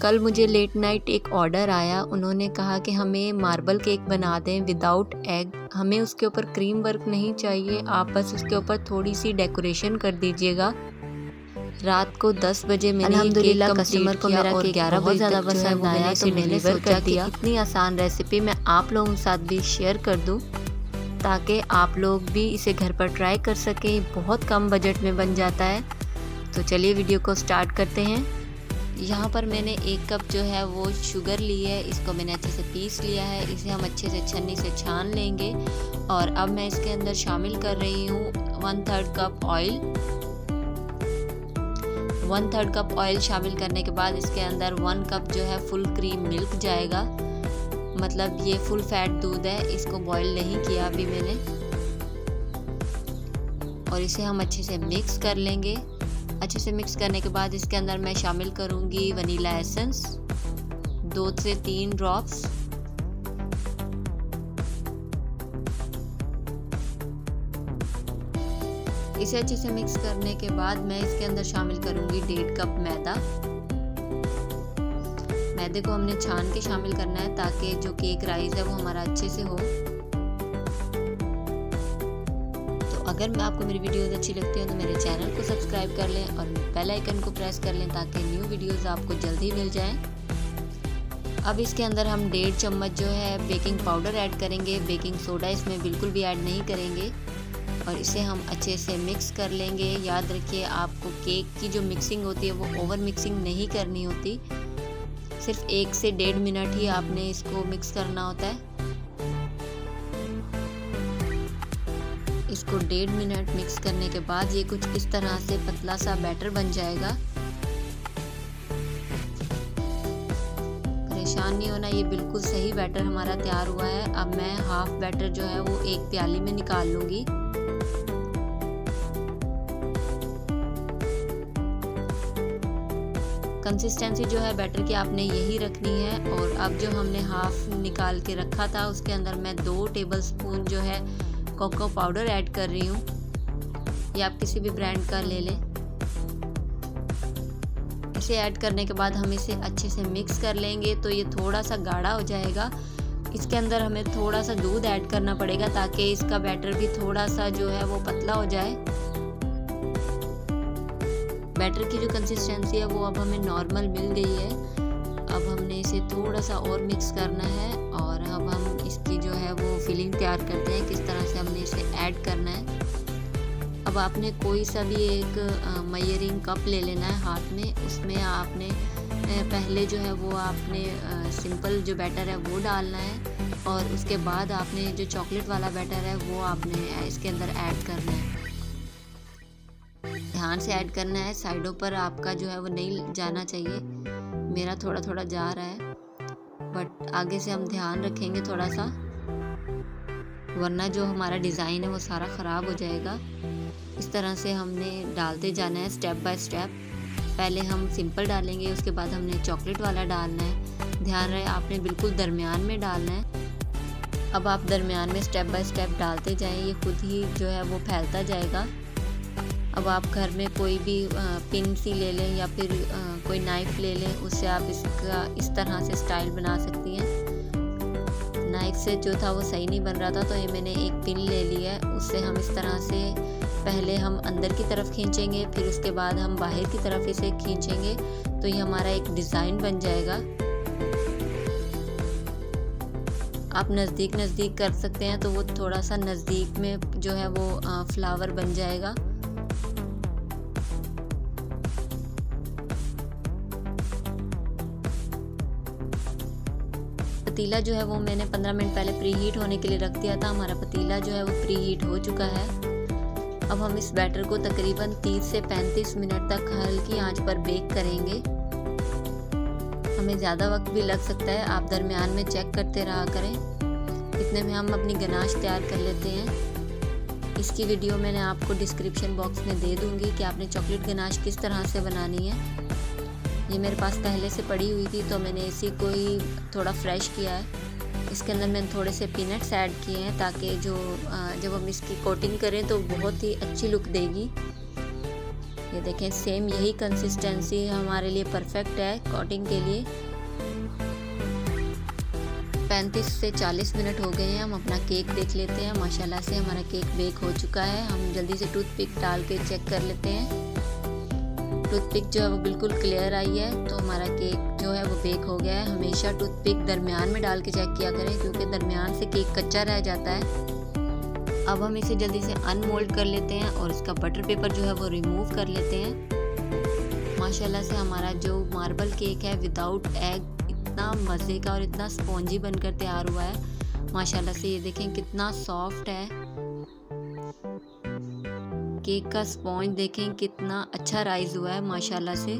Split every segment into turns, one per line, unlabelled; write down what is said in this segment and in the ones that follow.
कल मुझे late night एक ऑर्डर आया। उन्होंने कहा कि हमें मार्बल केक बना दें विदाउट एग। हमें उसके ऊपर क्रीम वर्क नहीं चाहिए, आप बस उसके ऊपर थोड़ी सी डेकोरेशन कर दीजिएगा। रात को 10 बजे मैंने अल्हम्दुलिल्लाह कस्टमर को मेरा केक 11 बजे ज़्यादा पसंद आया, तो मैंने सोचा कि इतनी आसान रेसिपी मैं आप लोगों के साथ भी शेयर कर दूं ताकि आप लोग भी इसे घर पर ट्राई कर सकें। बहुत कम बजट में बन जाता है। तो चलिए वीडियो को स्टार्ट करते हैं। यहाँ पर मैंने 1 कप जो है वो शुगर ली है, इसको मैंने अच्छे से पीस लिया है। इसे हम अच्छे से छन्नी से छान लेंगे। और अब मैं इसके अंदर शामिल कर रही हूँ 1/3 कप ऑयल। 1/3 कप ऑयल शामिल करने के बाद इसके अंदर 1 कप जो है फुल क्रीम मिल्क जाएगा। मतलब ये फुल फैट दूध है, इसको बॉईल नहीं किया अभी मैंने। और इसे हम अच्छे से मिक्स कर लेंगे। अच्छे से मिक्स करने के बाद इसके अंदर मैं शामिल करूंगी वनीला एसेंस 2 से 3 ड्रॉप्स। इसे अच्छे से मिक्स करने के बाद मैं इसके अंदर शामिल करूंगी 1.5 कप मैदा। मैदे को हमने छान के शामिल करना है ताकि जो केक राइस है वो हमारा अच्छे से हो। अगर मैं आपको मेरी वीडियोस अच्छी लगती है तो मेरे चैनल को सब्सक्राइब कर लें और बेल आइकन को प्रेस कर लें ताकि न्यू वीडियोस आपको जल्दी मिल जाएं। अब इसके अंदर हम 1.5 चम्मच जो है बेकिंग पाउडर ऐड करेंगे। बेकिंग सोडा इसमें बिल्कुल भी ऐड नहीं करेंगे। और इसे हम अच्छे से मिक्स कर लेंगे। याद रखिए आपको केक की जो मिक्सिंग होती है वो ओवर मिक्सिंग नहीं करनी होती, सिर्फ 1 से 1.5 मिनट ही आपने इसको मिक्स करना होता है। इसको 1.5 मिनट मिक्स करने के बाद ये कुछ इस तरह से पतला सा बैटर बन जाएगा। परेशान नहीं होना, ये बिल्कुल सही बैटर हमारा तैयार हुआ है। अब मैं हाफ बैटर जो है वो एक प्याली में निकाल लूंगी। कंसिस्टेंसी जो है बैटर की आपने यही रखनी है। और अब जो हमने हाफ निकाल के रखा था उसके अंदर मैं 2 टेबलस्पून जो है कोको पाउडर ऐड कर रही हूँ। ये आप किसी भी ब्रांड का ले लें। इसे ऐड करने के बाद हम इसे अच्छे से मिक्स कर लेंगे। तो ये थोड़ा सा गाढ़ा हो जाएगा। इसके अंदर हमें थोड़ा सा दूध ऐड करना पड़ेगा ताकि इसका बैटर भी थोड़ा सा जो है वो पतला हो जाए। बैटर की जो कंसिस्टेंसी है वो अब हमें नॉर्मल मिल गई है। अब हमने इसे थोड़ा सा और मिक्स करना है और अब हम इसकी जो है वो फिलिंग तैयार करते हैं, किस तरह से हमने इसे ऐड करना है। अब आपने कोई सा भी एक मेजरिंग कप ले लेना है हाथ में। उसमें आपने पहले जो है वो आपने सिंपल जो बैटर है वो डालना है और उसके बाद आपने जो चॉकलेट वाला बैटर है वो आपने इसके अंदर ऐड करना है। ध्यान से ऐड करना है, साइडों पर आपका जो है वो नहीं जाना चाहिए। मेरा थोड़ा थोड़ा जा रहा है, बट आगे से हम ध्यान रखेंगे थोड़ा सा, वरना जो हमारा डिज़ाइन है वो सारा ख़राब हो जाएगा। इस तरह से हमने डालते जाना है स्टेप बाय स्टेप। पहले हम सिंपल डालेंगे, उसके बाद हमने चॉकलेट वाला डालना है। ध्यान रहे आपने बिल्कुल दरमियान में डालना है। अब आप दरमियान में स्टेप बाय स्टेप डालते जाएं, ये खुद ही जो है वो फैलता जाएगा। अब आप घर में कोई भी पिन सी ले लें या फिर कोई नाइफ़ ले लें, उससे आप इसका इस तरह से स्टाइल बना सकती हैं। नाइफ़ से जो था वो सही नहीं बन रहा था, तो ये मैंने एक पिन ले ली है। उससे हम इस तरह से पहले हम अंदर की तरफ खींचेंगे, फिर उसके बाद हम बाहर की तरफ इसे खींचेंगे, तो ये हमारा एक डिज़ाइन बन जाएगा। आप नज़दीक कर सकते हैं, तो वो थोड़ा सा नज़दीक में जो है वो फ्लावर बन जाएगा। पतीला जो है वो मैंने 15 मिनट पहले प्री हीट होने के लिए रख दिया था। हमारा पतीला जो है वो प्री हीट हो चुका है। अब हम इस बैटर को तकरीबन 30 से 35 मिनट तक हल्की आंच पर बेक करेंगे। हमें ज़्यादा वक्त भी लग सकता है, आप दरमियान में चेक करते रहा करें। इतने में हम अपनी गनाश तैयार कर लेते हैं। इसकी वीडियो मैंने आपको डिस्क्रिप्शन बॉक्स में दे दूँगी कि आपने चॉकलेट गनाश किस तरह से बनानी है। ये मेरे पास पहले से पड़ी हुई थी, तो मैंने इसी को ही थोड़ा फ्रेश किया है। इसके अंदर मैंने थोड़े से पीनट्स ऐड किए हैं ताकि जब हम इसकी कोटिंग करें तो बहुत ही अच्छी लुक देगी। ये देखें सेम यही कंसिस्टेंसी हमारे लिए परफेक्ट है कोटिंग के लिए। 35 से 40 मिनट हो गए हैं। हम अपना केक देख लेते हैं। माशाल्लाह से हमारा केक बेक हो चुका है। हम जल्दी से टूथपिक डाल के चेक कर लेते हैं। टूथपिक जो है वो बिल्कुल क्लियर आई है, तो हमारा केक जो है वो बेक हो गया है। हमेशा टूथपिक दरमियान में डाल के चेक किया करें, क्योंकि दरमियान से केक कच्चा रह जाता है। अब हम इसे जल्दी से अनमोल्ड कर लेते हैं और इसका बटर पेपर जो है वो रिमूव कर लेते हैं। माशाल्लाह से हमारा जो मार्बल केक है विदाउट एग इतना मज़े का और इतना स्पॉन्जी बनकर तैयार हुआ है। माशाल्लाह से ये देखें कितना सॉफ्ट है। केक का स्पॉन्ज देखें कितना अच्छा राइज हुआ है माशाल्लाह से।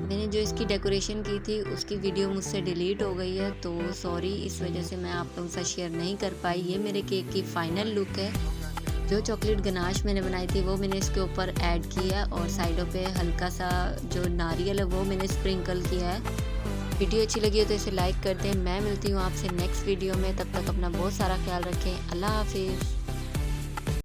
मैंने जो इसकी डेकोरेशन की थी उसकी वीडियो मुझसे डिलीट हो गई है, तो सॉरी, इस वजह से मैं आप लोगों के साथ शेयर नहीं कर पाई। ये मेरे केक की फाइनल लुक है। जो चॉकलेट गनाश मैंने बनाई थी वो मैंने इसके ऊपर ऐड किया और साइडों पे हल्का सा जो नारियल है वो मैंने स्प्रिंकल किया है। वीडियो अच्छी लगी हो तो इसे लाइक कर दें। मैं मिलती हूँ आपसे नेक्स्ट वीडियो में, तब तक अपना बहुत सारा ख्याल रखें। अल्लाह हाफिज़।